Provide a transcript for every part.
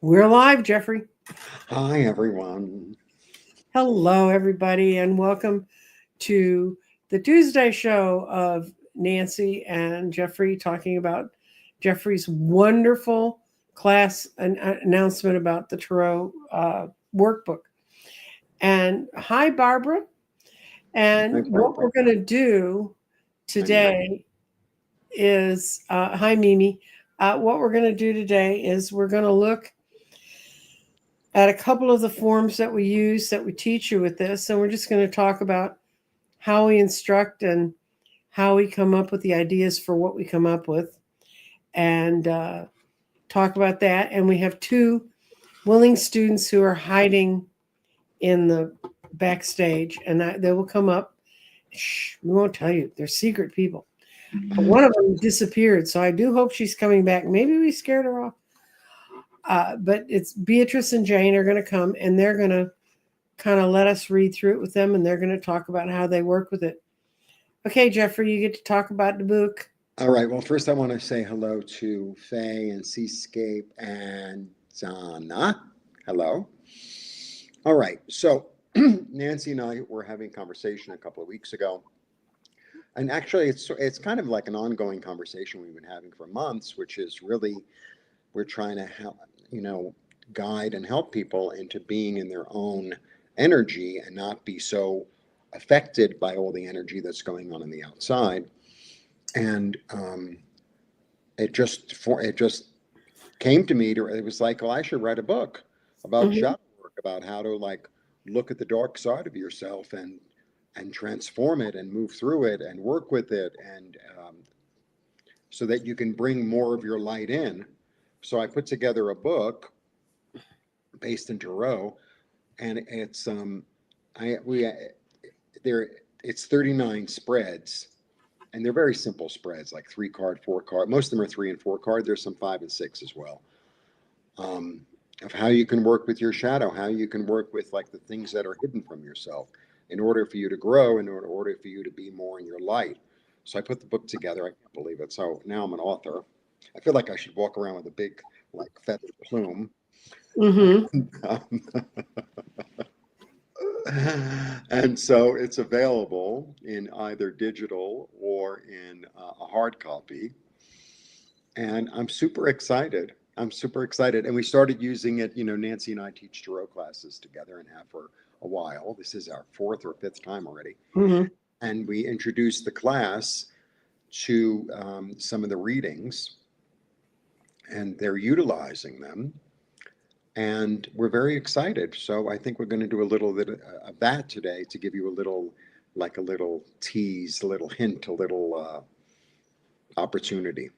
We're live, Jeffrey. Hi, everyone. Hello, everybody, and welcome to the Tuesday show of Nancy and Jeffrey talking about Jeffrey's wonderful class announcement about the Tarot workbook. And hi, Barbara. Hi, And what Barbara. we're going to do Hi, Mimi. today is hi, Mimi. What we're going to do today is we're going to look at a couple of the forms that we use that we teach you with this. And we're just going to talk about how we instruct and how we come up with the ideas for what we come up with and talk about that. And we have two willing students who are hiding in the backstage and they will come up. Shh, we won't tell you. They're secret people. One of them disappeared. So I do hope she's coming back. Maybe we scared her off. But it's Beatrice and Jane are going to come and they're going to kind of let us read through it with them and they're going to talk about how they work with it. Okay, Jeffrey, you get to talk about the book. All right. Well, first, I want to say hello to Faye and Seascape and Donna. Hello. All right. So, Nancy and I were having a conversation a couple of weeks ago. And actually, it's kind of like an ongoing conversation we've been having for months, which is really we're trying to help, guide and help people into being in their own energy and not be so affected by all the energy that's going on the outside. And it just came to me it was like, well, I should write a book about Mm-hmm. shadow work, about how to like look at the dark side of yourself and transform it and move through it and work with it and so that you can bring more of your light in. So I put together a book based in tarot, and I we there it's 39 spreads, and they're very simple spreads, like 3 card, 4 card. Most of them are 3 and 4 card. There's some 5 and 6 as well. Um, of how you can work with your shadow, how you can work with like the things that are hidden from yourself, in order for you to grow, in order for you to be more in your light. So I put the book together. I can't believe it. So now I'm an author. I feel like I should walk around with a big like feather plume. Mm-hmm. Um, and so it's available in either digital or in a hard copy. And I'm super excited. I'm super excited. And we started using it. Nancy and I teach tarot classes together and have for a while. This is our fourth or fifth time already. Mm-hmm. And we introduced the class to some of the readings, and they're utilizing them. And we're very excited. So I think we're going to do a little bit of that today to give you like a little tease, a little hint, a little opportunity.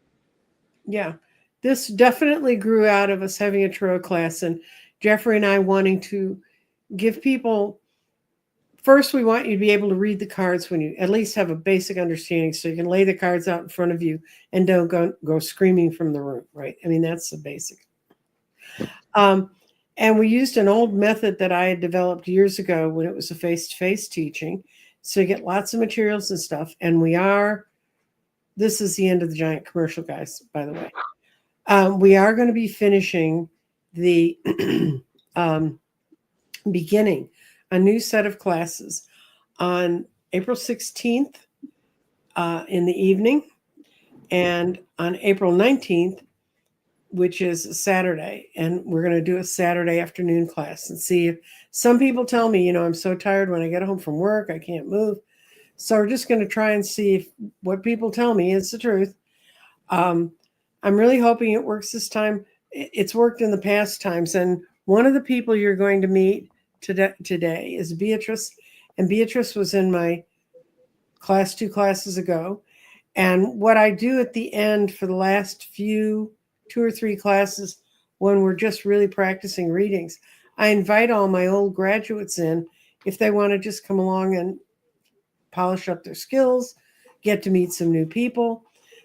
Yeah. This definitely grew out of us having a tarot class and Jeffrey and I wanting to give people first we want you to be able to read the cards when you at least have a basic understanding so you can lay the cards out in front of you and don't go screaming from the room, right? I mean, that's the basic. Um, and we used an old method that I had developed years ago when it was a face-to-face teaching. So you get lots of materials and stuff. And this is the end of the giant commercial, guys, by the way. We are going to be finishing the um, beginning a new set of classes on April 16th in the evening and on April 19th, which is a Saturday. And we're going to do a Saturday afternoon class and see if some people tell me, I'm so tired when I get home from work, I can't move. So we're just going to try and see if what people tell me is the truth. Um, I'm really hoping it works this time. It's worked in the past times. And one of the people you're going to meet today is Beatrice. And Beatrice was in my class 2 classes ago. And what I do at the end for the last 2 or 3 classes, when we're just really practicing readings, I invite all my old graduates in if they want to just come along and polish up their skills, get to meet some new people.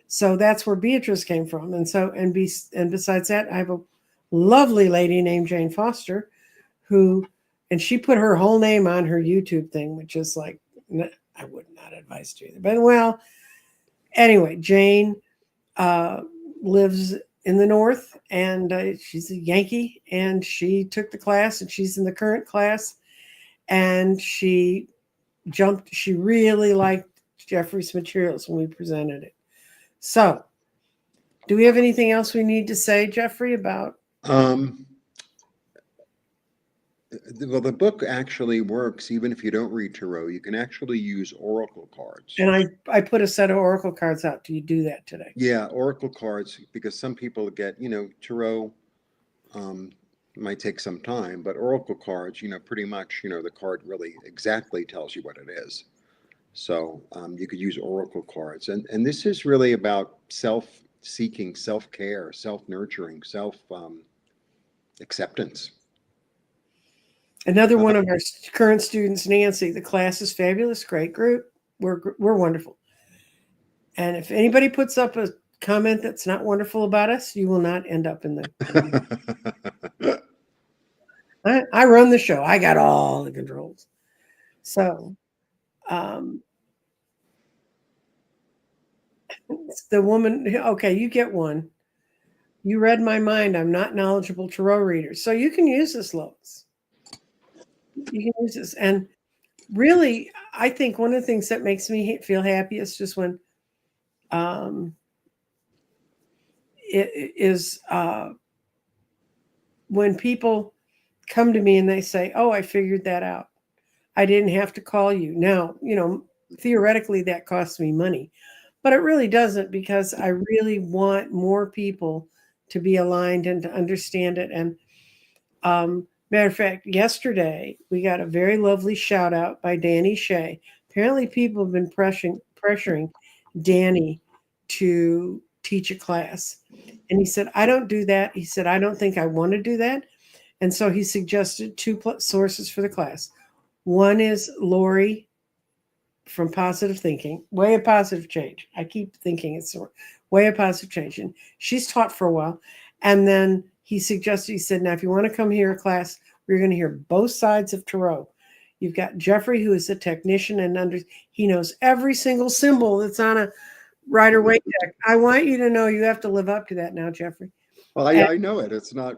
So that's where Beatrice came from. And besides that, I have a lovely lady named Jane Foster and she put her whole name on her YouTube thing, which is like, I would not advise to either. But well, anyway, Jane lives in the north, and she's a Yankee, and she took the class, and she's in the current class, and she really liked Jeffrey's materials when we presented it. So, do we have anything else we need to say, Jeffrey, about? Well, the book actually works even if you don't read tarot. You can actually use oracle cards. And I put a set of oracle cards out. Do you do that today? Yeah, oracle cards, because some people get, tarot might take some time, but oracle cards, pretty much, the card really exactly tells you what it is. So you could use oracle cards. And this is really about self-seeking, self-care, self-nurturing, self-acceptance. Another one of our current students, Nancy. The class is fabulous, great group. We're wonderful. And if anybody puts up a comment that's not wonderful about us, you will not end up in the. I run the show. I got all the controls. So, the woman. Okay, you get one. You read my mind. I'm not knowledgeable tarot reader, so you can use this, Lois. You can use this, and really, I think one of the things that makes me feel happy is just when, it is when people come to me and they say, "Oh, I figured that out. I didn't have to call you." Now, theoretically, that costs me money, but it really doesn't, because I really want more people to be aligned and to understand it. And matter of fact, yesterday we got a very lovely shout out by Danny Shea. Apparently, people have been pressuring Danny to teach a class. And he said, "I don't do that." He said, "I don't think I want to do that." And so he suggested two sources for the class. One is Lori from Positive Thinking, Way of Positive Change. I keep thinking it's Way of Positive Change. And she's taught for a while. And then he said, "Now, if you want to come hear a class, we're going to hear both sides of tarot. You've got Jeffrey, who is a technician, and he knows every single symbol that's on a Rider-Waite deck. I want you to know you have to live up to that now, Jeffrey." Well, I know it. It's not.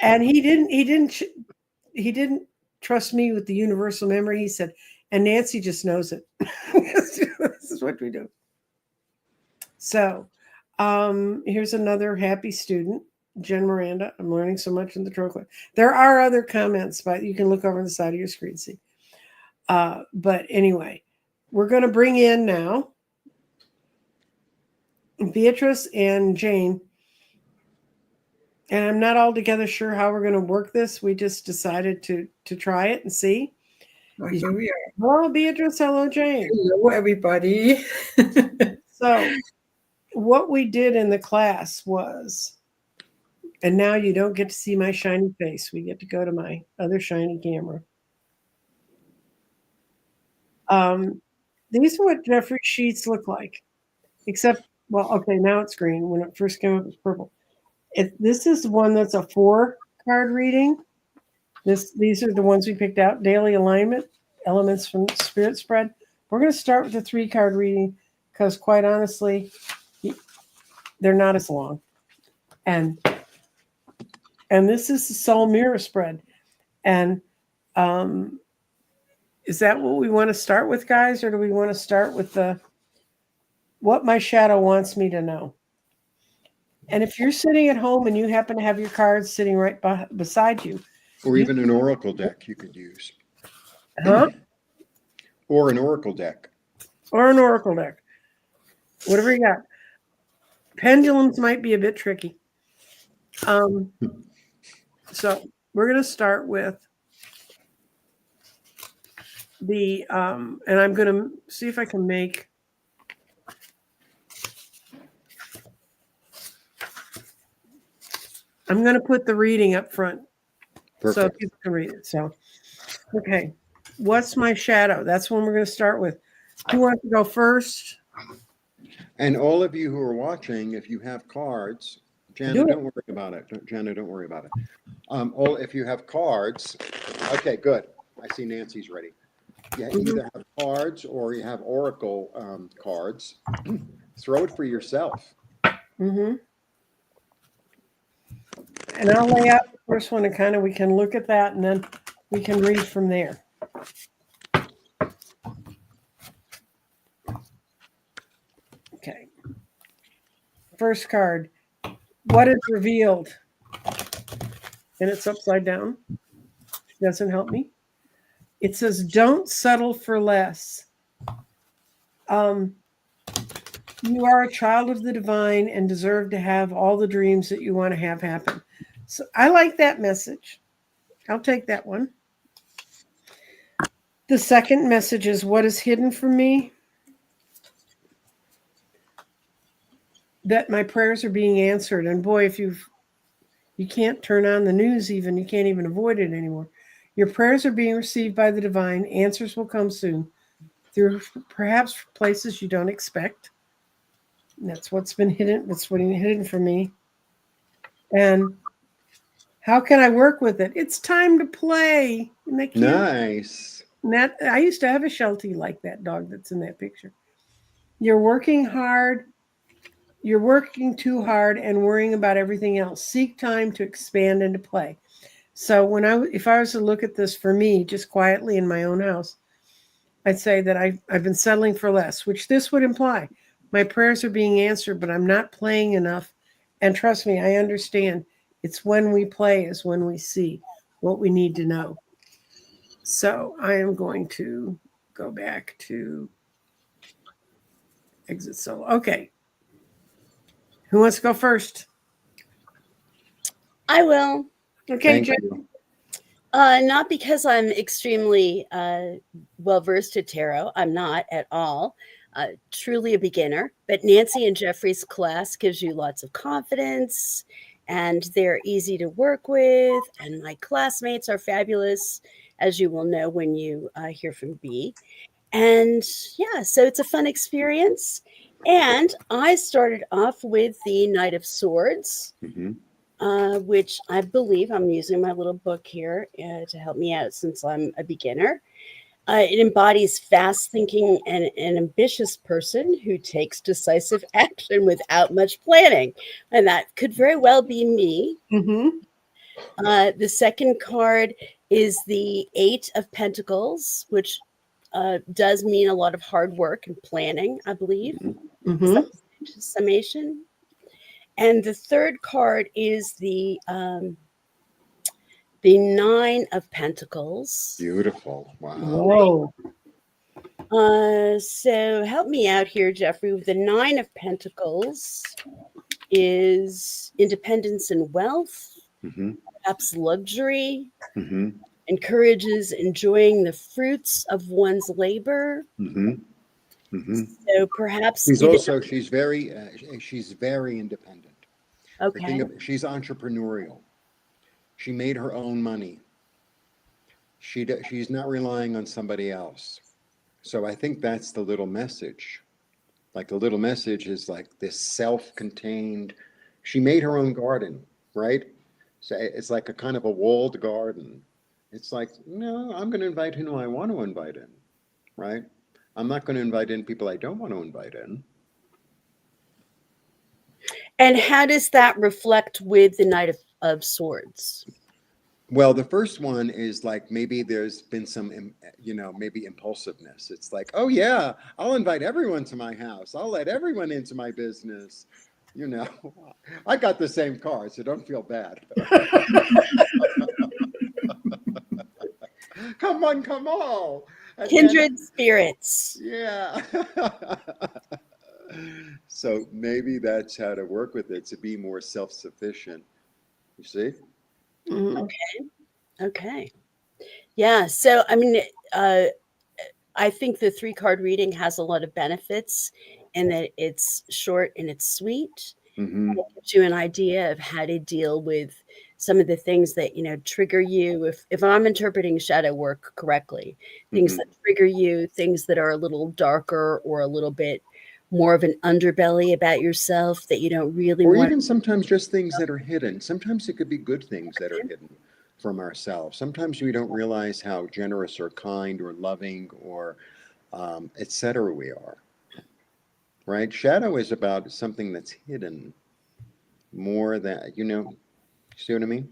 And he didn't trust me with the universal memory. He said, "And Nancy just knows it." This is what we do. So, here's another happy student, Jen Miranda. "I'm learning so much in the tarot class." There are other comments, but you can look over the side of your screen, see. But anyway, we're going to bring in now Beatrice and Jane. And I'm not altogether sure how we're going to work this. We just decided to try it and see. Oh, here we are. Hello, Beatrice. Hello, Jane. Hello, everybody. So what we did in the class was, and now you don't get to see my shiny face. We get to go to my other shiny camera. These are what Jeffrey's sheets look like, except, well, okay, now it's green. When it first came up, it was purple. This is one that's a 4-card reading. These are the ones we picked out. Daily alignment, elements from Spirit Spread. We're going to start with the 3-card reading because, quite honestly, they're not as long. And this is the Soul Mirror Spread. And is that what we want to start with, guys, or do we want to start with what my shadow wants me to know? And if you're sitting at home and you happen to have your cards sitting right beside you. Or even an oracle deck you could use. Huh? Or an oracle deck. Or an oracle deck. Whatever you got. Pendulums might be a bit tricky. So we're going to start with the, and I'm going to see if I can make, I'm going to put the reading up front. Perfect. So people can read it. So, okay. What's my shadow? That's one we're going to start with. Who wants to go first? And all of you who are watching, if you have cards, Jana, don't worry about it. Don't worry about it. If you have cards, okay, good. I see Nancy's ready. You either have cards or you have oracle cards. Throw it for yourself. Mm-hmm. And I'll lay out the first one and kind of we can look at that and then we can read from there. Okay. First card. What is revealed? And it's upside down. Doesn't help me. It says, don't settle for less. You are a child of the divine and deserve to have all the dreams that you want to have happen. So I like that message. I'll take that one. The second message is, what is hidden from me? That my prayers are being answered. And boy, if you can't turn on the news even, you can't even avoid it anymore. Your prayers are being received by the divine. Answers will come soon through perhaps places you don't expect. And that's what's been hidden. That's been hidden from me. And how can I work with it? It's time to play. Isn't that cute? Nice. And that I used to have a Sheltie like that dog that's in that picture. You're working hard. You're working too hard and worrying about everything else. Seek time to expand and to play. So if I was to look at this for me, just quietly in my own house, I'd say that I've been settling for less, which this would imply. My prayers are being answered, but I'm not playing enough. And trust me, I understand. It's when we play is when we see what we need to know. So I am going to go back to exit solo. Okay. Who wants to go first? I will. Okay, Thank Jen. you. Not because I'm extremely well versed at tarot. I'm not at all. Truly a beginner. But Nancy and Jeffrey's class gives you lots of confidence, and they're easy to work with. And my classmates are fabulous, as you will know when you hear from B. And yeah, so it's a fun experience. And I started off with the Knight of Swords. Mhm. Which I believe I'm using my little book here to help me out since I'm a beginner. It embodies fast thinking and an ambitious person who takes decisive action without much planning. And that could very well be me. Mm-hmm. The second card is the Eight of Pentacles, which does mean a lot of hard work and planning, I believe. Is that Mm-hmm. the summation? And the third card is the Nine of Pentacles. Beautiful. Wow. Whoa. So help me out here, Jeffrey. The Nine of Pentacles is independence and wealth, Mm-hmm. perhaps luxury, Mm-hmm. encourages enjoying the fruits of one's labor. Mm-hmm. Mm-hmm. So perhaps She's very independent. okay. She's entrepreneurial. She made her own money. She's not relying on somebody else. So I think that's the little message. Like the little message is like this self-contained. She made her own garden, right? So it's like a kind of a walled garden. It's like, no, I'm going to invite in who I want to invite in, right? I'm not going to invite in people I don't want to invite in. And how does that reflect with the Knight of Swords? Well, the first one is like maybe there's been some, maybe impulsiveness. It's like, oh yeah, I'll invite everyone to my house. I'll let everyone into my business. I got the same car, so don't feel bad. Come on, come on. Kindred spirits. Yeah. So maybe that's how to work with it, to be more self-sufficient. You see? Mm-hmm. Okay. Yeah. So, I mean, I think the 3-card reading has a lot of benefits in that it's short and it's sweet. Mm-hmm. It gives you an idea of how to deal with some of the things that, trigger you. If I'm interpreting shadow work correctly, things that trigger you, things that are a little darker or a little bit more of an underbelly about yourself that you don't really Or want. even sometimes just things that are hidden. Sometimes it could be good things that are hidden from ourselves. Sometimes we don't realize how generous or kind or loving or etc. we are. Right? Shadow is about something that's hidden more than, See what I mean?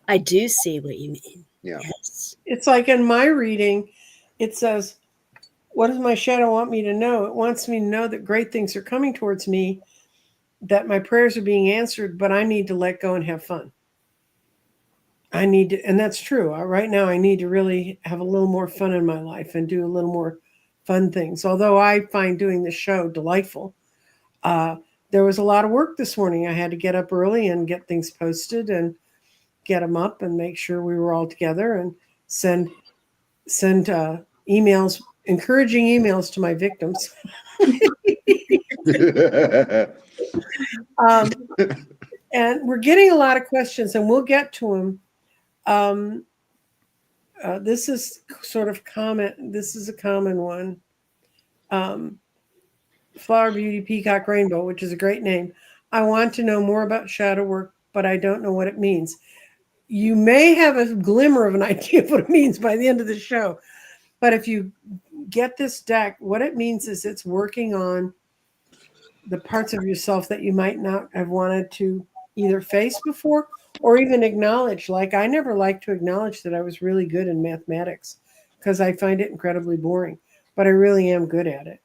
I do see what you mean. Yeah. Yes. It's like in my reading, it says, what does my shadow want me to know? It wants me to know that great things are coming towards me, that my prayers are being answered, but I need to let go and have fun. I need to, and that's true. Right now, I need to really have a little more fun in my life and do a little more fun things. Although I find doing this show delightful. There was a lot of work this morning. I had to get up early and get things posted and get them up and make sure we were all together and send emails, encouraging emails to my victims. And we're getting a lot of questions, and we'll get to them. This is sort of common. This is a common one. Flower Beauty Peacock Rainbow, which is a great name. I want to know more about shadow work, but I don't know what it means. You may have a glimmer of an idea of what it means by the end of the show. But if you get this deck, what it means is it's working on the parts of yourself that you might not have wanted to either face before or even acknowledge. Like, I never liked to acknowledge that I was really good in mathematics because I find it incredibly boring, but I really am good at it.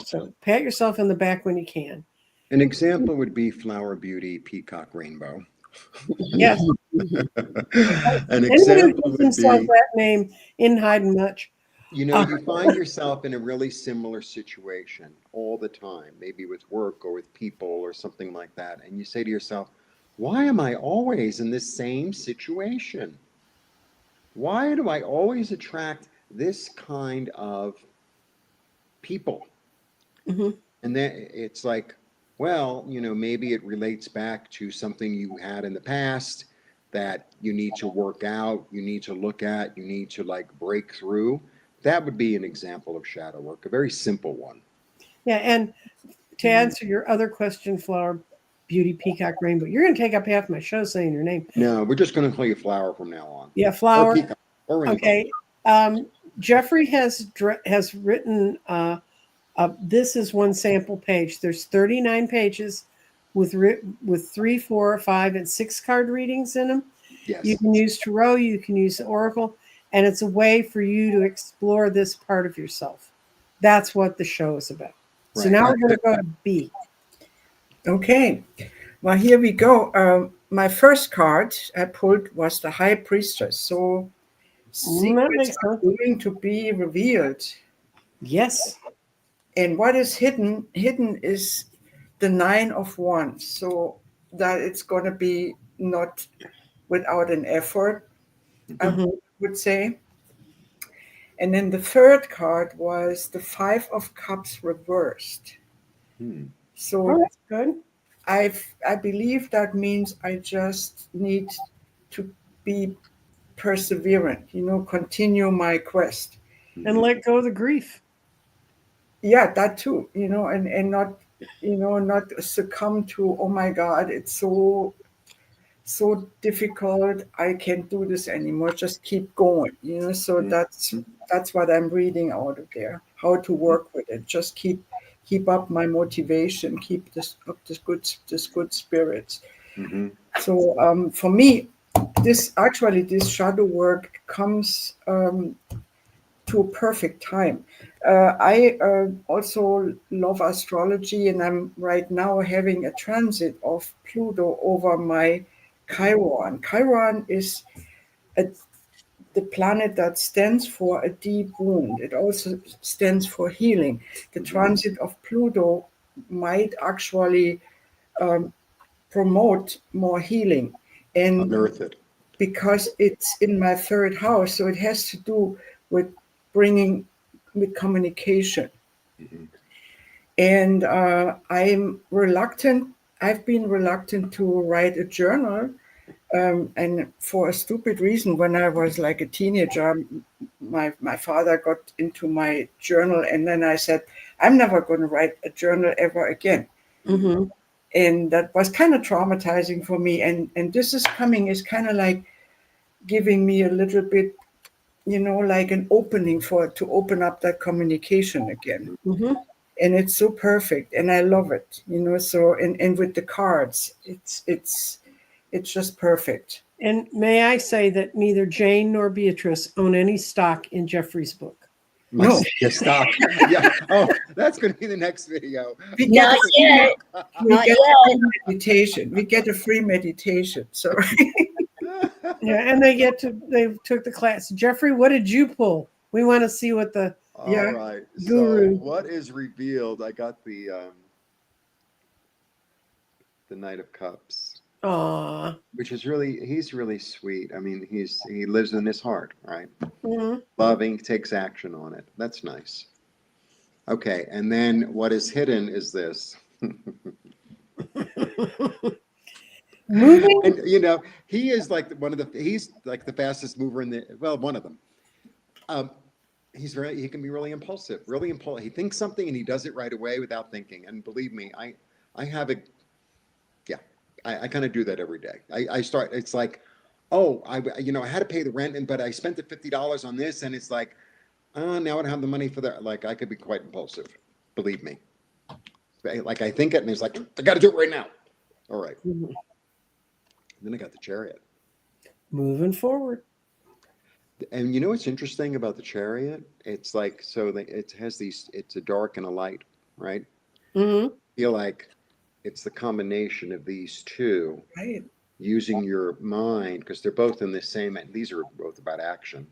So pat yourself on the back when you can. An example would be Flower Beauty Peacock Rainbow. Yes. An Anyone example who would gives themselves be, that name isn't hiding much. you find yourself in a really similar situation all the time, maybe with work or with people or something like that. And you say to yourself, why am I always in this same situation? Why do I always attract this kind of people? Mm-hmm. And then it's like, well, maybe it relates back to something you had in the past that you need to work out, you need to look at, you need to like break through. That would be an example of shadow work, a very simple one. Yeah, and to answer your other question, Flower Beauty Peacock Rainbow, you're going to take up half my show saying your name. No, we're just going to call you Flower from now on. Yeah, Flower. Or Peacock, or Rainbow. Okay. Jeffrey has written, this is one sample page. There's 39 pages with 3, 4, 5, and 6 card readings in them. Yes. You can use Tarot, you can use Oracle, and it's a way for you to explore this part of yourself. That's what the show is about. So Right. now we're going to go to B. Okay. Well, here we go. My first card I pulled was the High Priestess. So secrets are going to be revealed. Yes. And what is hidden is the 9 of Wands. So that it's going to be not without an effort, I would say. And then the third card was the 5 of Cups reversed. So that's good. I believe that means I just need to be perseverant, continue my quest. And let go of the grief. Yeah, that too, and not, not succumb to, oh my God, it's so difficult, I can't do this anymore, just keep going, so that's what I'm reading out of there, how to work with it, just keep up my motivation, keep this good spirits. So for me, this shadow work comes to a perfect time. I also love astrology, and I'm right now having a transit of Pluto over my Chiron. Chiron is the planet that stands for a deep wound. It also stands for healing. The transit of Pluto might actually promote more healing. And unearth it. Because it's in my third house, so it has to do with bringing with communication. And I'm reluctant. I've been reluctant to write a journal, and for a stupid reason. When I was like a teenager, my father got into my journal, and then I said, I'm never going to write a journal ever again. And that was kind of traumatizing for me. And this is kind of like giving me a little bit, like an opening to open up that communication again. And it's so perfect, and I love it, so and with the cards, it's it's just perfect. And may I say that neither Jane nor Beatrice own any stock in Jeffrey's book. No. Your stock. Yeah. Oh, that's going to be the next video. We Not yet. Not get yet. meditation. We get a free meditation. So Yeah, and they took the class. Jeffrey, what did you pull? We want to see what the All Yeah. right. Guru. So what is revealed? I got the Knight of Cups, aw. which is he's really sweet. I mean, he lives in his heart, right? Mhm. Loving, takes action on it. That's nice. Okay, and then what is hidden is this. Moving. And you know, he's like the fastest mover one of them. He can be really impulsive, He thinks something and he does it right away without thinking. And believe me, I have I kind of do that every day. It's like, oh, I had to pay the rent, but I spent the $50 on this, and it's like, oh, now I don't have the money for that. Like, I could be quite impulsive, believe me. Like, I think it, and it's like, I got to do it right now. All right. Mhm. Then I got the Chariot. Moving forward. And you know what's interesting about the Chariot? It's like, it has it's a dark and a light, right? Hmm. I feel like it's the combination of these two, right. using your mind, because they're both in the same, and these are both about action.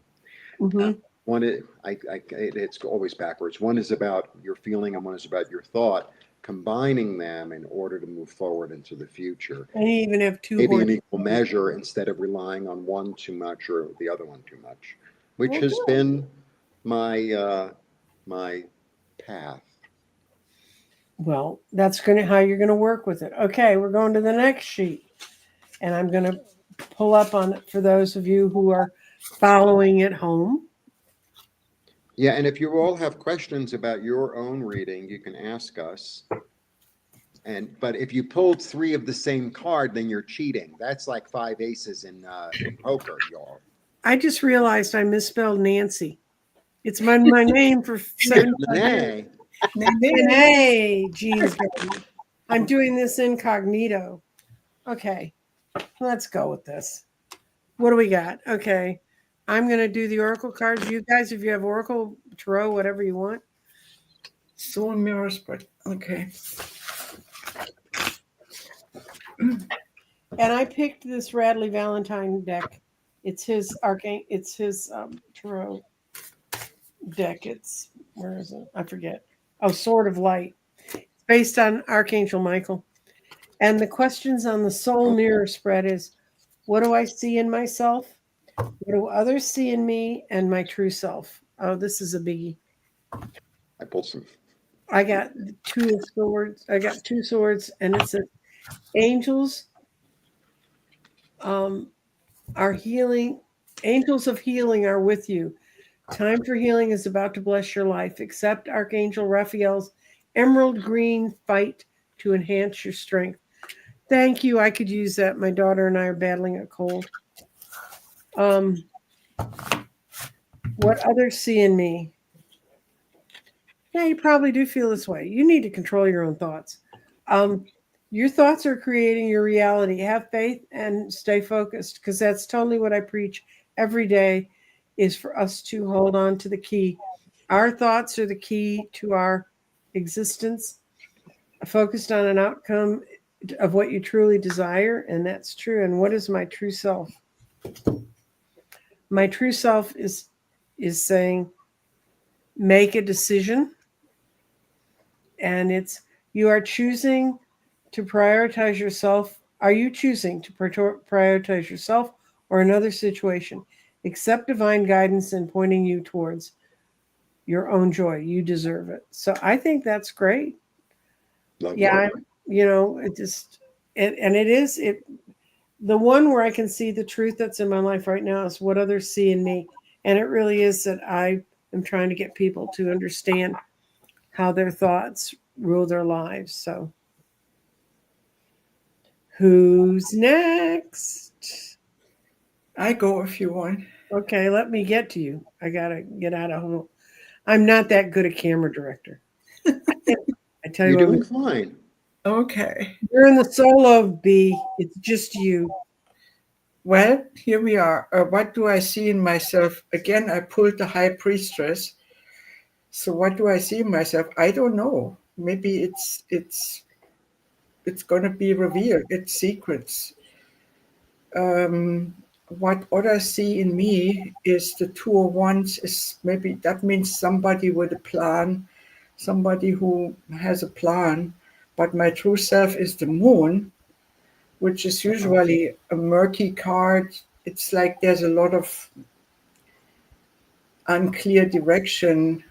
Hmm. One is, it's always backwards. One is about your feeling and one is about your thought, combining them in order to move forward into the future. And you even have two Maybe in horses. equal measure instead of relying on one too much or the other one too much, which Well, has good. been my my path. Well, that's how you're gonna work with it. Okay, we're going to the next sheet. And I'm gonna pull up on it for those of you who are following at home. Yeah, and if you all have questions about your own reading, you can ask us. But if you pulled 3 of the same card, then you're cheating. That's like 5 aces in poker, y'all. I just realized I misspelled Nancy. It's my name for 7 years. Nay, Jean's baby. I'm doing this incognito. Okay, let's go with this. What do we got? Okay, I'm going to do the Oracle cards. You guys, if you have Oracle, Tarot, whatever you want. Soul mirrors, but okay. And I picked this Radley Valentine deck. It's his Tarot deck. Where is it? I forget. Oh, Sword of Light. It's based on Archangel Michael. And the questions on the soul mirror spread is, what do I see in myself? What do others see in me and my true self? Oh, this is a biggie. I pulled some. I got 2 swords. I got 2 swords, and it says, angels are healing. Angels of healing are with you. Time for healing is about to bless your life. Accept Archangel Raphael's emerald green fight to enhance your strength. Thank you. I could use that. My daughter and I are battling a cold. What others see in me. Yeah, you probably do feel this way. You need to control your own thoughts. Your thoughts are creating your reality. Have faith and stay focused, because that's totally what I preach every day, is for us to hold on to the key. Our thoughts are the key to our existence. Focused on an outcome of what you truly desire, and that's true. And what is my true self? My true self is saying, make a decision. And you are choosing to prioritize yourself. Are you choosing to prioritize yourself or another situation? Accept divine guidance and pointing you towards your own joy. You deserve it. So I think that's great. Love Yeah, that. The one where I can see the truth that's in my life right now is what others see in me. And it really is that I am trying to get people to understand how their thoughts rule their lives. So who's next? I go if you want. Okay, let me get to you. I got to get out of home. I'm not that good a camera director. I tell You're you doing what, fine. Okay. you're in the solo, B. It's just you. Well, here we are. What do I see in myself? Again, I pulled the High Priestess. So what do I see in myself? I don't know. Maybe it's going to be revealed. It's secrets. What others see in me is the Two of Wands. Is maybe that means somebody with a plan, somebody who has a plan. But my true self is the Moon, which is usually a murky card. It's like there's a lot of unclear direction,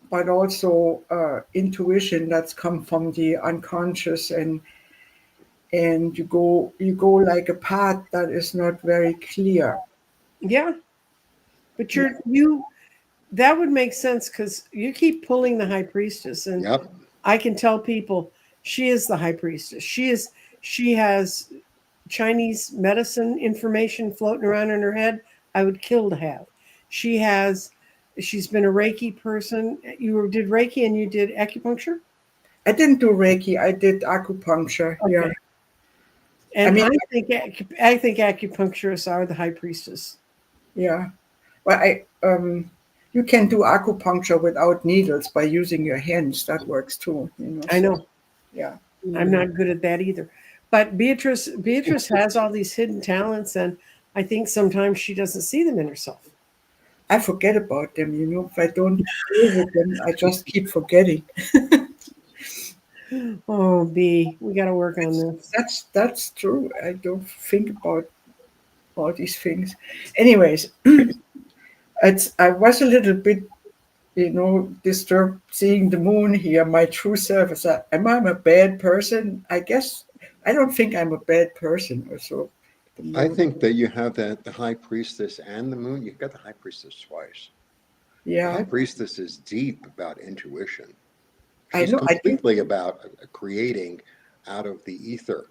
but also intuition that's come from the unconscious, and you go like a path that is not very clear. Yeah. But that would make sense because you keep pulling the high priestess, and Yep. I can tell people she is the high priestess. She has Chinese medicine information floating around in her head. I would kill to have. She's been a Reiki person. You did Reiki and you did acupuncture? I didn't do Reiki. I did acupuncture. Okay. Yeah. And I think acupuncturists are the high priestess. Yeah. Well, you can do acupuncture without needles by using your hands. That works too. I know. Yeah. I'm not good at that either. But Beatrice has all these hidden talents, and I think sometimes she doesn't see them in herself. I forget about them. If I don't deal with them, I just keep forgetting. Oh, B, we got to work on this. That's true. I don't think about all these things. Anyways, I was a little bit, disturbed seeing the Moon here. My true self is that, am I a bad person? I guess I don't think I'm a bad person or so. I think that you have the High Priestess and the Moon. You've got the High Priestess twice. The High Yeah, Priestess is deep about intuition. I She's know. I think. completely about creating out of the ether.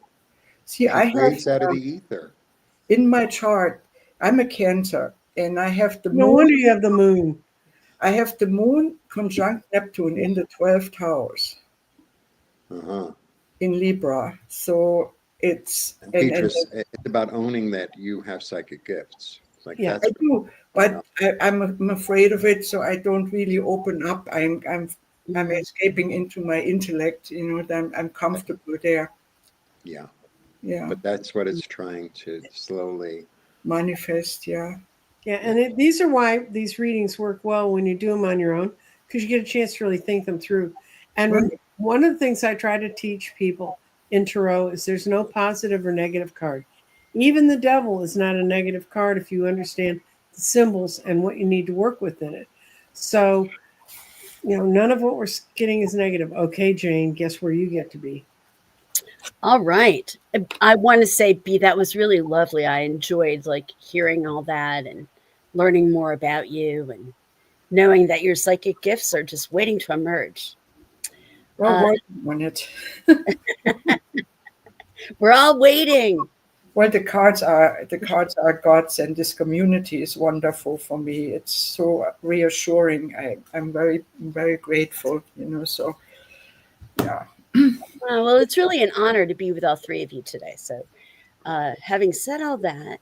See, She I have creates out of the ether. in my chart. I'm a Cancer, and I have the No Moon. wonder you have the moon. I have the Moon conjunct Neptune in the 12th house Uh-huh. in Libra. So it's And Beatrice, it's about owning that you have psychic gifts. Like Yeah. that's I do, but I'm afraid of it, so I don't really open up. I'm escaping into my intellect. I'm comfortable there. yeah. Yeah, But that's what it's trying to slowly. manifest. Yeah, Yeah, and these are why these readings work well when you do them on your own, because you get a chance to really think them through. And Right. one of the things I try to teach people in tarot is there's no positive or negative card. Even the devil is not a negative card if you understand the symbols and what you need to work with in it. So, none of what we're getting is negative. Okay, Jane, guess where you get to be? All right. I want to say, B, that was really lovely. I enjoyed hearing all that and learning more about you and knowing that your psychic gifts are just waiting to emerge. well, working on it. We're all waiting. Well, the cards are gods, and this community is wonderful for me. It's so reassuring. I'm very grateful. So yeah. Well, it's really an honor to be with all three of you today. So, having said all that,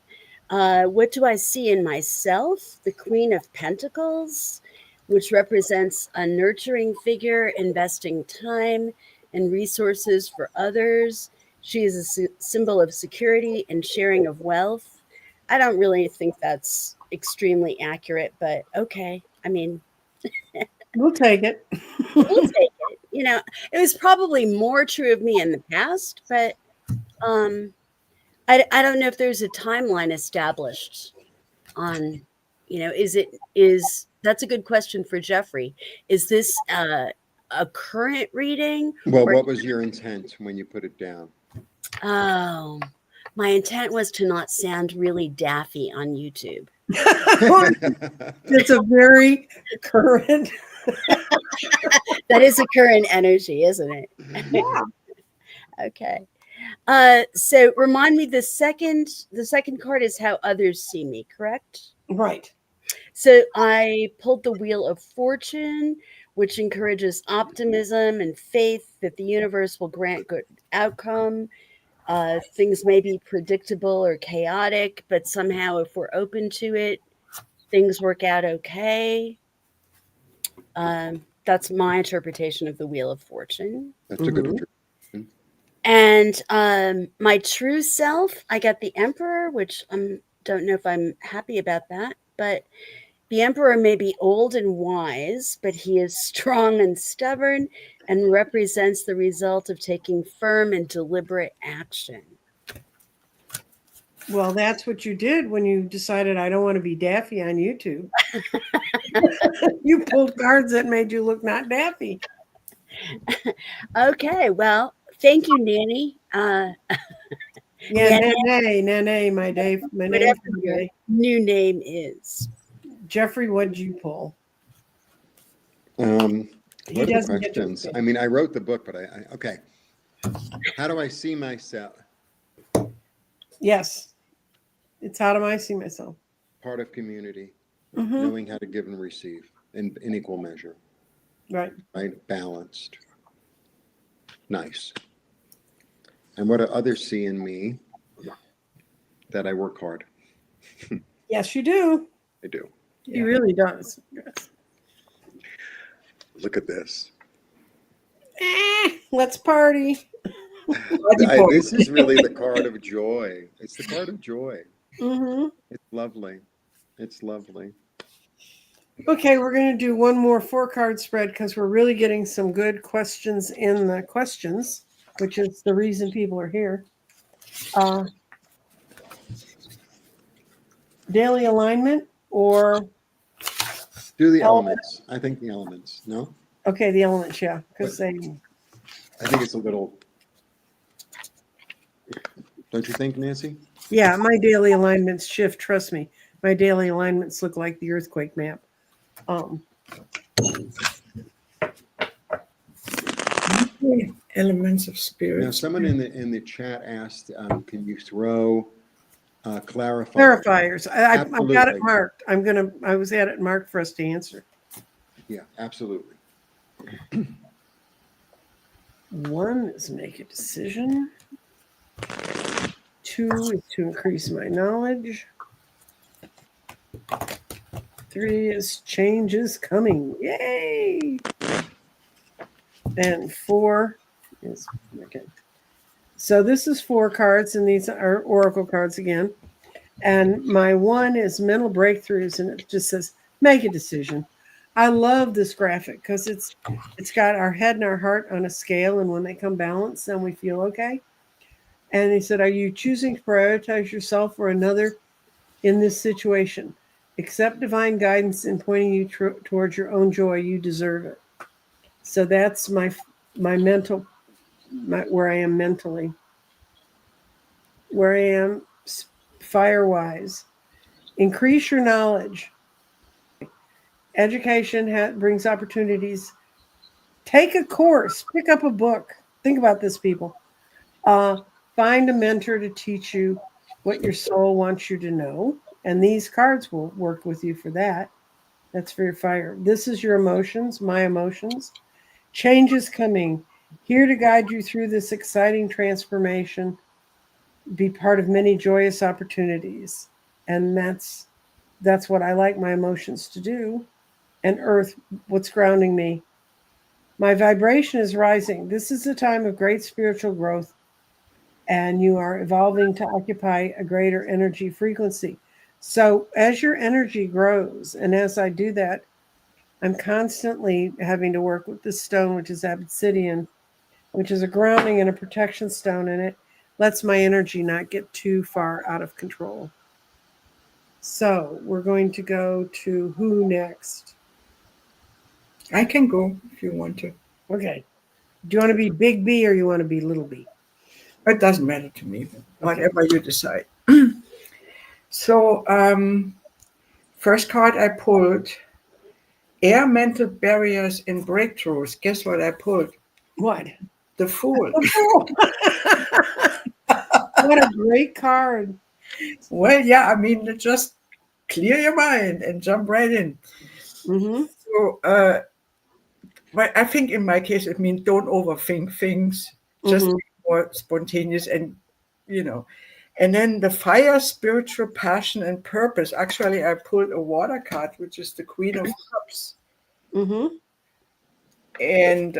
what do I see in myself? The Queen of Pentacles, which represents a nurturing figure, investing time and resources for others. She is a symbol of security and sharing of wealth. I don't really think that's extremely accurate, but okay. I mean, We'll take it. we'll take it. It was probably more true of me in the past, but I don't know if there's a timeline established on, is that's a good question for Jeffrey. Is this a current reading? Well, or- what was your intent when you put it down? Oh, my intent was to not sound really daffy on YouTube. It's a very current. That is a current energy, isn't it? Yeah. Okay. So remind me, the second card is how others see me, correct? Right. So I pulled the Wheel of Fortune, which encourages optimism and faith that the universe will grant good outcome. Things may be predictable or chaotic, but somehow if we're open to it, things work out okay. That's my interpretation of the Wheel of Fortune. That's a good Mhm. interpretation. And my true self, I got the Emperor, which I don't know if I'm happy about that, but the Emperor may be old and wise, but he is strong and stubborn and represents the result of taking firm and deliberate action. Well, that's what you did when you decided I don't want to be daffy on YouTube. You pulled cards that made you look not daffy. Okay, well, thank you, Nanny. Yeah, Nana, Nene, my day, my name whatever for the your day. new name is. Jeffrey, what did you pull? What are the doesn't get to questions? pick. I mean, I wrote the book, but okay. How do I see myself? Yes, it's how do I see myself? Part of community, Mhm. knowing how to give and receive in equal measure, Right. right? Balanced. Nice. And what do others see in me? That I work hard. Yes, you do. I do. He really does. Yes. Look at this. Let's party. This is really the card of joy. It's the card of joy. Mm-hmm. It's lovely. It's lovely. Okay, we're going to do one more 4-card spread because we're really getting some good questions in the questions, which is the reason people are here. Daily alignment or Do the elements. I think the elements. No? okay, the elements, yeah, because they. I think it's a little. Don't you think, Nancy? Yeah, my daily alignments shift. Trust me, my daily alignments look like the earthquake map. Elements of spirit. Now, someone in the chat asked, "Can you throw clarifiers?" Clarifiers. I've got it Absolutely. marked. I was at it marked for us to answer. Yeah, absolutely. 1 is make a decision. 2 is to increase my knowledge. 3 is change is coming. Yay! And 4 is okay. So this is 4 cards, and these are oracle cards again. And my 1 is mental breakthroughs, and it just says make a decision. I love this graphic because it's got our head and our heart on a scale, and when they come balanced, then we feel okay. And he said, are you choosing to prioritize yourself or another in this situation? Accept divine guidance in pointing you towards your own joy. You deserve it. So that's my mental, where I am mentally, where I am fire-wise. Increase your knowledge. Education brings opportunities. Take a course. Pick up a book. Think about this, people. Find a mentor to teach you what your soul wants you to know. And these cards will work with you for that. That's for your fire. This is your emotions, my emotions. Change is coming. Here to guide you through this exciting transformation. Be part of many joyous opportunities. And that's what I like my emotions to do. And earth, what's grounding me. My vibration is rising. This is a time of great spiritual growth, and you are evolving to occupy a greater energy frequency. So as your energy grows, and as I do that, I'm constantly having to work with this stone, which is obsidian, which is a grounding and a protection stone, and it lets my energy not get too far out of control. So we're going to go to who next? I can go if you want to. Okay. Do you want to be big B or you want to be little b? It doesn't matter to me, whatever you decide. So, first card I pulled, air mental barriers and breakthroughs. Guess what I pulled? What? The Fool. What a great card. Well, yeah, I mean, just clear your mind and jump right in. Mm-hmm. So, but I think in my case, it means don't overthink things. Just be more spontaneous and you know. And then the fire, spiritual passion, and purpose. Actually, I pulled a water card, which is the Queen of Cups. Mm-hmm. And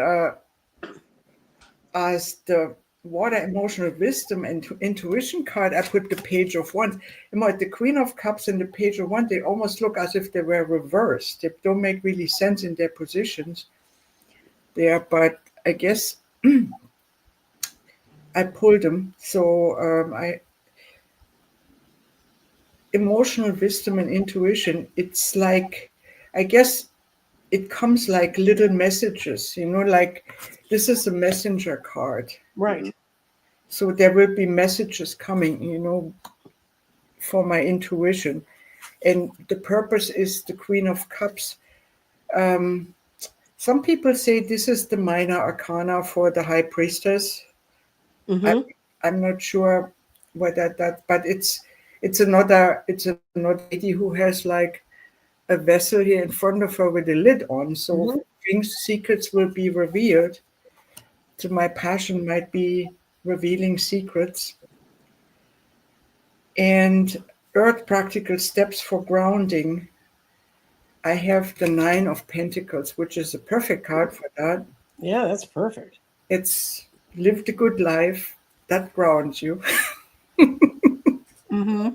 as the water, emotional wisdom, and intuition card, I put the Page of Wands. The Queen of Cups and the Page of Wands, they almost look as if they were reversed. They don't make really sense in their positions there, but I guess I pulled them. So emotional wisdom and intuition, it's like, I guess it comes like little messages, like this is a messenger card. Right. So there will be messages coming, for my intuition. And the purpose is the Queen of Cups. Some people say this is the minor arcana for the High Priestess. Mm-hmm. I'm not sure whether but it's another lady who has like a vessel here in front of her with a lid on. So things, secrets will be revealed. So my passion might be revealing secrets. And earth practical steps for grounding. I have the Nine of Pentacles, which is a perfect card for that. Yeah, that's perfect. It's live the good life. That grounds you. Mm-hmm.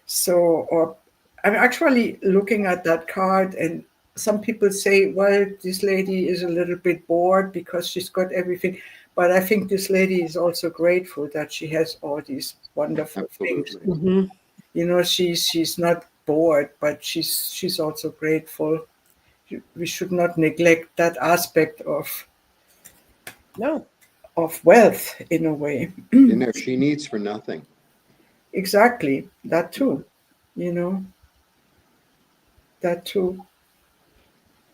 So, or I'm actually looking at that card, and some people say, well, this lady is a little bit bored because she's got everything. But I think this lady is also grateful that she has all these wonderful things. Absolutely. Mm-hmm. She's not bored, but she's also grateful. We should not neglect that aspect of No. wealth in a way. She needs for nothing. Exactly, that too. That too.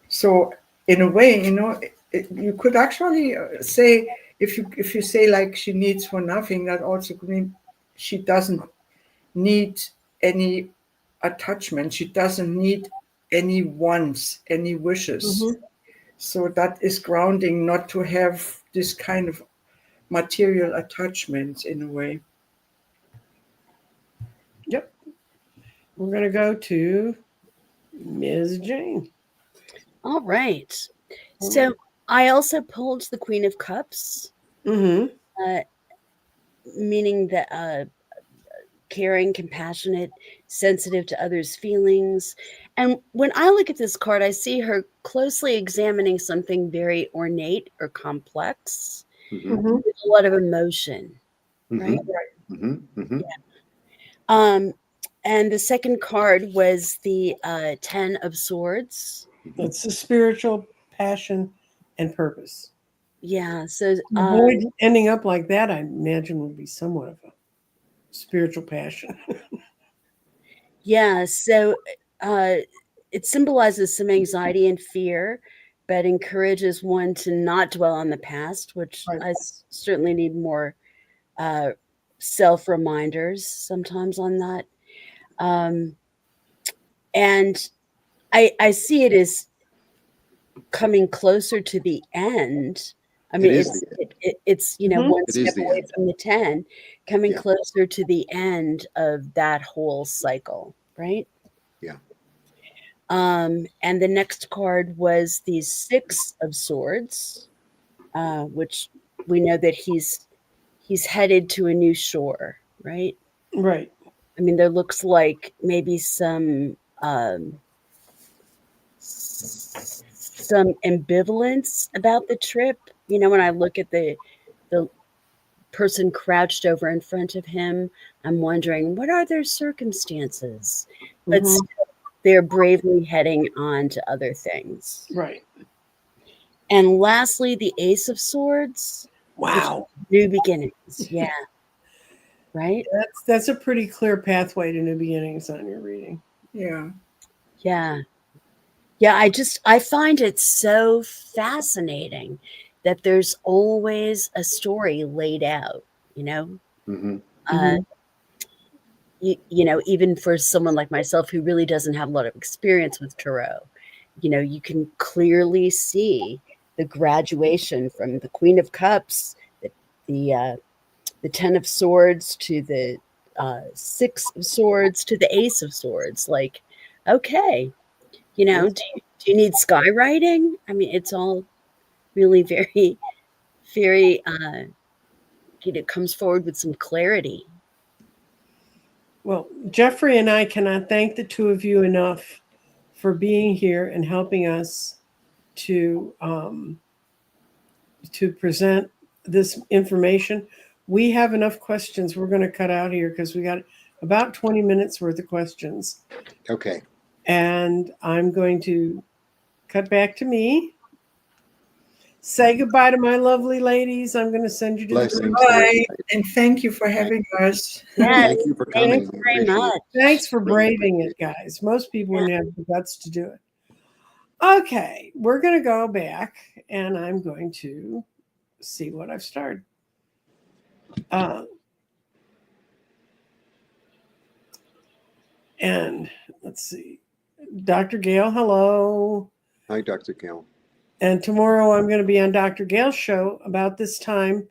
So in a way, you could actually say, if you say like she needs for nothing, that also could mean she doesn't need any attachment. She doesn't need any wants, any wishes. Mm-hmm. So that is grounding, not to have this kind of material attachments in a way. Yep. We're going to go to Ms. Jane. All right. So I also pulled the Queen of Cups, Mm-hmm. meaning that caring, compassionate, sensitive to others' feelings. And when I look at this card, I see her closely examining something very ornate or complex Mm-hmm. Mm-hmm. with a lot of emotion, Mm-hmm. right? Mm-hmm. Mm-hmm. And the second card was the Ten of Swords. That's the spiritual passion and purpose. Yeah. So Avoid ending up like that, I imagine, would be somewhat of a spiritual passion. yeah. So it symbolizes some anxiety and fear, but encourages one to not dwell on the past, which Right. I certainly need more self reminders sometimes on that. And I see it as coming closer to the end. I mean, it's Mhm. one It is step the away end. from the 10, coming Yeah. closer to the end of that whole cycle, right? Yeah. And the next card was the Six of Swords, which we know that he's headed to a new shore, right? Right. I mean, there looks like maybe some ambivalence about the trip. When I look at the person crouched over in front of him, I'm wondering what are their circumstances, but Mhm. still, they're bravely heading on to other things. Right. And lastly, the Ace of Swords, Wow. new beginnings. Yeah. Right? That's a pretty clear pathway to new beginnings on your reading. Yeah. Yeah. Yeah, I find it so fascinating that there's always a story laid out, Mm-hmm. Mhm. Even for someone like myself who really doesn't have a lot of experience with tarot, you can clearly see the graduation from the Queen of Cups, the the 10 of Swords to the 6 of Swords to the Ace of Swords. Like, okay, you know, do you need skywriting? I mean, it's all really very, very, comes forward with some clarity. Well, Jeffrey and I cannot thank the two of you enough for being here and helping us to present this information. We have enough questions. We're going to cut out here because we got about 20 minutes worth of questions. Okay. And I'm going to cut back to me. Say goodbye to my lovely ladies. I'm going to send you to Blessings. the Bye, and thank you for having us. Yes, Thank you for coming. thanks We very appreciate much. it. Thanks for Really braving it, guys. Most people wouldn't have the guts to do it. Okay, we're going to go back and I'm going to see what I've started. And let's see. Dr. Gail, hello. Hi, Dr. Cal. And tomorrow I'm going to be on Dr. Gail's show about this time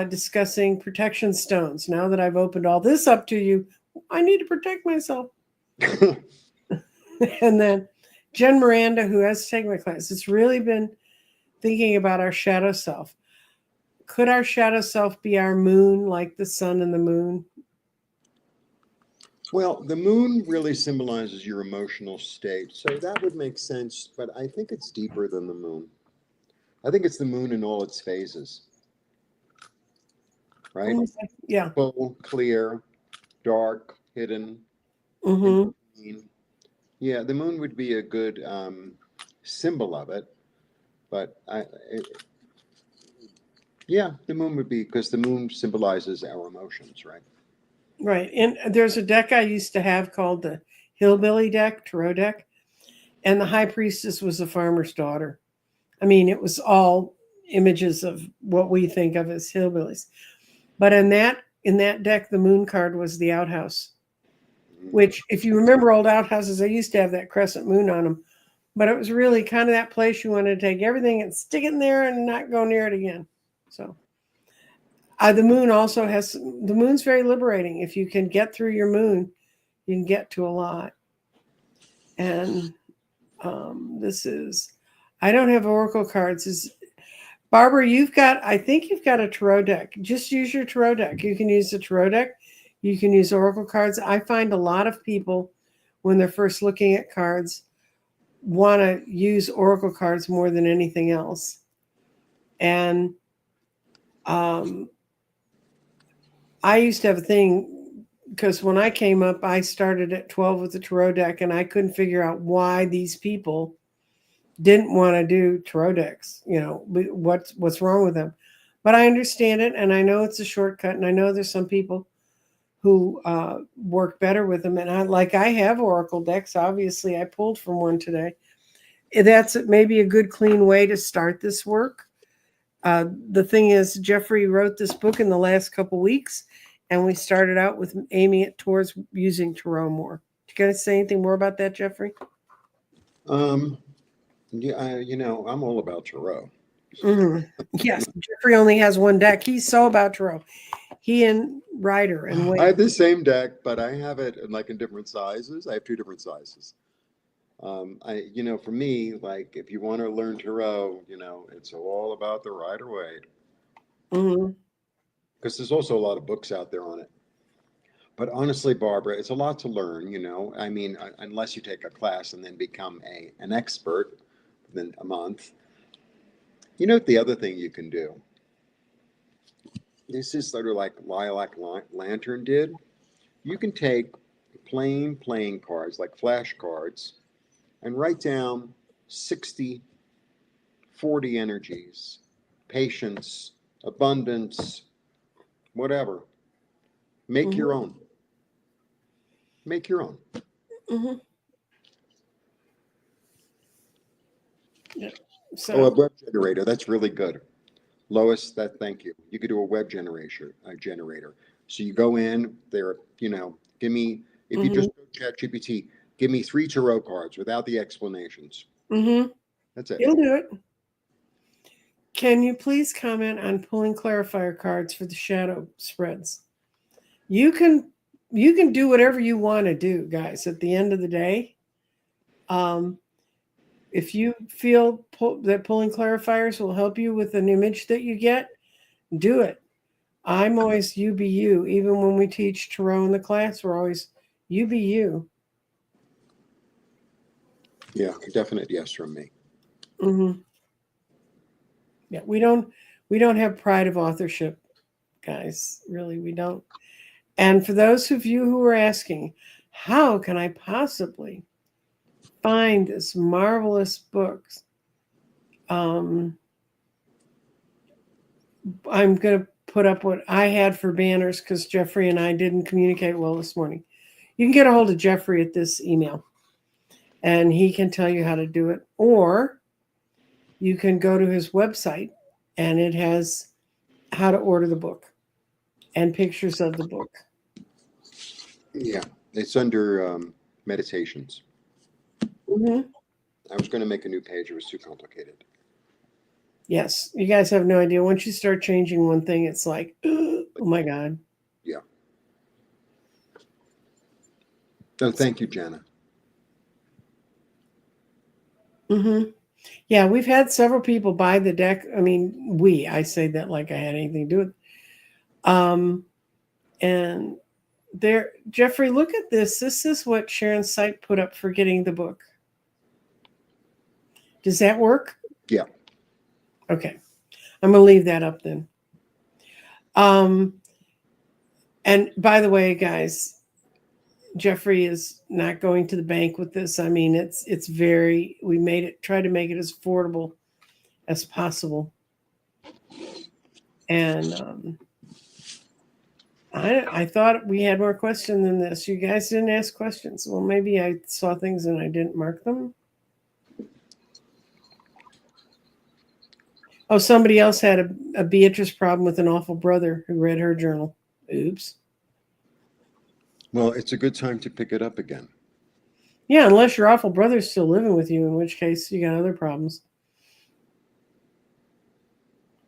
discussing protection stones. Now that I've opened all this up to you, I need to protect myself. And then Jen Miranda, who has taken my class, it's really been thinking about our shadow self. Could our shadow self be our moon, like the sun and the moon? Well, the moon really symbolizes your emotional state, so that would make sense, but I think it's deeper than the moon. I think it's the moon in all its phases, right? Yeah. Full, clear, dark, hidden. Mm-hmm. Yeah, the moon would be a good symbol of it, but yeah, the moon would be, because the moon symbolizes our emotions, right? Right. And there's a deck I used to have called the Hillbilly deck, Tarot deck, and the High Priestess was a farmer's daughter. I mean, it was all images of what we think of as hillbillies. But in that deck, the moon card was the outhouse, which, if you remember old outhouses, they used to have that crescent moon on them. But it was really kind of that place you wanted to take everything and stick it in there and not go near it again. So the moon also has, the moon's very liberating. If you can get through your moon, you can get to a lot. And this is, I don't have oracle cards. Barbara, I think you've got a tarot deck. Just use your tarot deck. You can use the tarot deck. You can use oracle cards. I find a lot of people, when they're first looking at cards, want to use oracle cards more than anything else. And I used to have a thing, because when I came up, I started at 12 with the tarot deck, and I couldn't figure out why these people didn't want to do tarot decks. You know, what's wrong with them? But I understand it, and I know it's a shortcut, and I know there's some people who work better with them. And I have oracle decks. Obviously, I pulled from one today. That's maybe a good, clean way to start this work. The thing is, Jeffrey wrote this book in the last couple weeks, and we started out with aiming it towards using tarot more. You got to say anything more about that, Jeffrey? Yeah, I'm all about tarot. Mm-hmm. Yes, Jeffrey only has one deck. He's so about tarot. He and Ryder and Wayne. I have the same deck, but I have it in different sizes. I have 2 different sizes. For me, if you want to learn tarot, it's all about the Rider-Waite. Mm-hmm. Because there's also a lot of books out there on it. But honestly, Barbara, it's a lot to learn, I mean, unless you take a class and then become an expert within a month. The other thing you can do? This is sort of like Lilac Lantern did. You can take plain playing cards, like flashcards, and write down 60, 40 energies, patience, abundance, whatever. Make your own. Make your own. Mm-hmm. Yeah. So a web generator, that's really good. Lois, thank you. You could do a web generator. So you go in there, give me, if you just go ChatGPT, give me 3 tarot cards without the explanations. Mm-hmm. That's it. He'll do it. can you please comment on pulling clarifier cards for the shadow spreads? You can do whatever you want to do, guys. At the end of the day, if you feel that pulling clarifiers will help you with an image that you get, do it. I'm always you be you. Even when we teach tarot in the class, we're always you be you. Yeah, definite yes from me. Mm-hmm. Yeah, we don't have pride of authorship, guys. Really, we don't. And for those of you who are asking, how can I possibly find this marvelous book? I'm going to put up what I had for banners because Jeffrey and I didn't communicate well this morning. You can get a hold of Jeffrey at this email, and he can tell you how to do it. Or you can go to his website, and it has how to order the book and pictures of the book. Yeah, it's under meditations. Mm-hmm. I was going to make a new page. It was too complicated. Yes, you guys have no idea. Once you start changing one thing, it's like, oh my God. Yeah. So thank you, Jana. Mm-hmm. Yeah, we've had several people buy the deck. I mean, I say that like I had anything to do with it. And there, Jeffrey, look at this. This is what Sharon Sipe put up for getting the book. Does that work? Yeah. Okay. I'm going to leave that up then. And by the way, guys, Jeffrey is not going to the bank with this. I mean, it's very, we try to make it as affordable as possible. And I thought we had more questions than this. You guys didn't ask questions. Well, maybe I saw things and I didn't mark them. Oh, somebody else had a Beatrice problem with an awful brother who read her journal. Oops. Well, it's a good time to pick it up again. Yeah, unless your awful brother's still living with you, in which case you got other problems.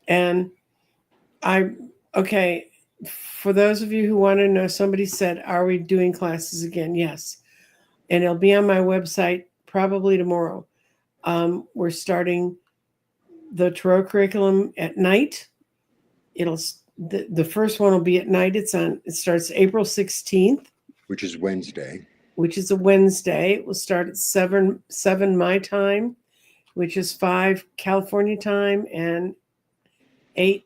And okay, for those of you who want to know, somebody said, are we doing classes again? Yes. And it'll be on my website probably tomorrow. We're starting the tarot curriculum at night. The first one will be at night. It starts April 16th. Which is Wednesday. Which is a Wednesday. It will start at 7 my time, which is 5 California time and 8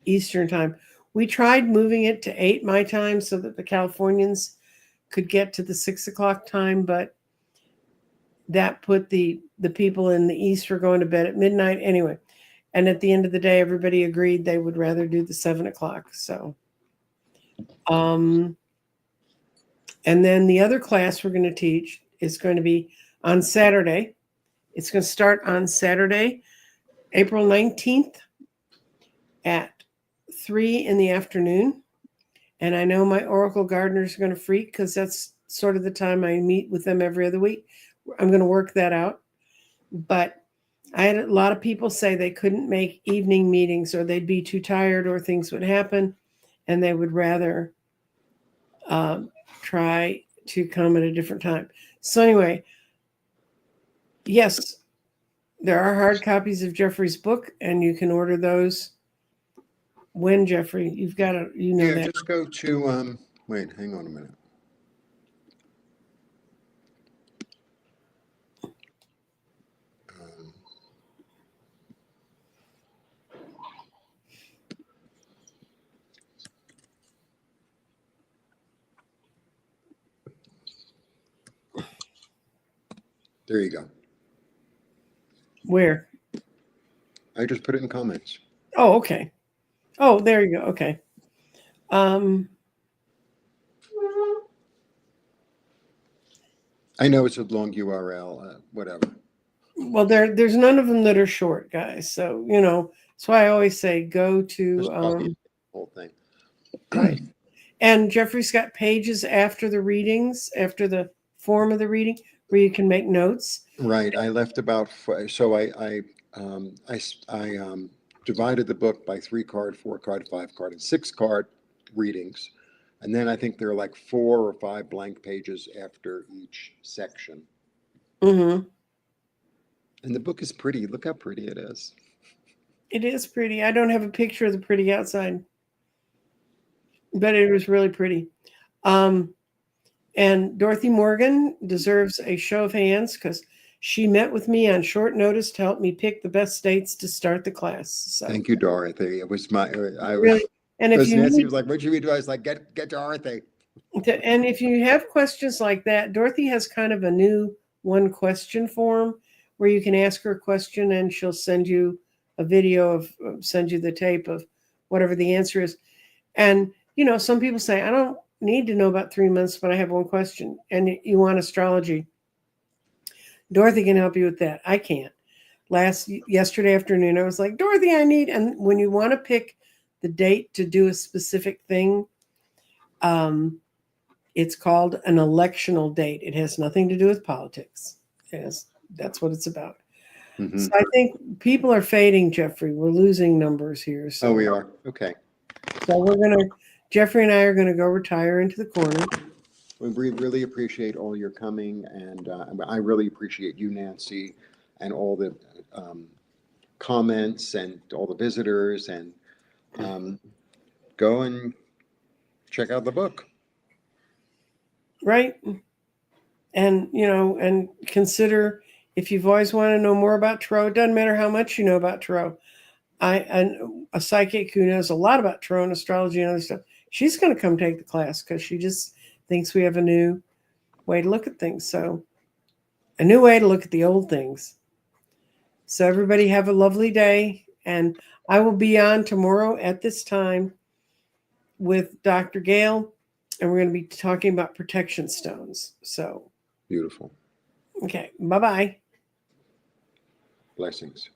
Eastern time. We tried moving it to 8 my time so that the Californians could get to the 6 o'clock time, but that put the people in the East were going to bed at midnight anyway. And at the end of the day, everybody agreed they would rather do the 7 o'clock. So, and then the other class we're going to teach is going to be on Saturday. It's going to start on Saturday, April 19th at 3 in the afternoon. And I know my Oracle gardeners are going to freak because that's sort of the time I meet with them every other week. I'm going to work that out. But I had a lot of people say they couldn't make evening meetings or they'd be too tired or things would happen and they would rather try to come at a different time. So anyway, yes, there are hard copies of Jeffrey's book and you can order those when, Jeffrey. You've got to, that. Just go to, wait, hang on a minute. There you go. Where? I just put it in comments. Oh, okay. Oh, there you go. Okay. I know it's a long URL, whatever. Well, there's none of them that are short, guys. So, that's why I always say go to the whole thing. Right. And Jeffrey's got pages after the readings, after the form of the reading, where you can make notes. Right. I left about, so I divided the book by 3-card, 4-card, 5-card, and 6-card readings. And then I think there are like 4 or 5 blank pages after each section. Mm-hmm. And the book is pretty. Look how pretty it is. It is pretty. I don't have a picture of the pretty outside, but it was really pretty. And Dorothy Morgan deserves a show of hands because she met with me on short notice to help me pick the best dates to start the class. So Thank you, Dorothy. It was my, I was, really, and if you Nancy need, was like, what should we do? I was like, get Dorothy. and if you have questions like that, Dorothy has kind of a new one question form where you can ask her a question and she'll send you a video of, send you the tape of whatever the answer is. And, you know, some people say, I don't need to know about 3 months, but I have one question and you want astrology. Dorothy can help you with that. I can't. Yesterday afternoon, I was like, Dorothy, I need, and when you want to pick the date to do a specific thing, it's called an electional date. It has nothing to do with politics. That's what it's about. Mm-hmm. So I think people are fading, Jeffrey. We're losing numbers here. So. Oh, we are. Okay. So Jeffrey and I are going to go retire into the corner. We really appreciate all your coming, and I really appreciate you, Nancy, and all the comments and all the visitors, and go and check out the book. Right. And, you know, and consider if you've always wanted to know more about tarot, it doesn't matter how much you know about tarot. And a psychic who knows a lot about tarot and astrology and other stuff, she's going to come take the class because she just thinks we have a new way to look at things. So a new way to look at the old things. So everybody have a lovely day. And I will be on tomorrow at this time with Dr. Gail, and we're going to be talking about protection stones. So Beautiful. okay. Bye-bye. Blessings.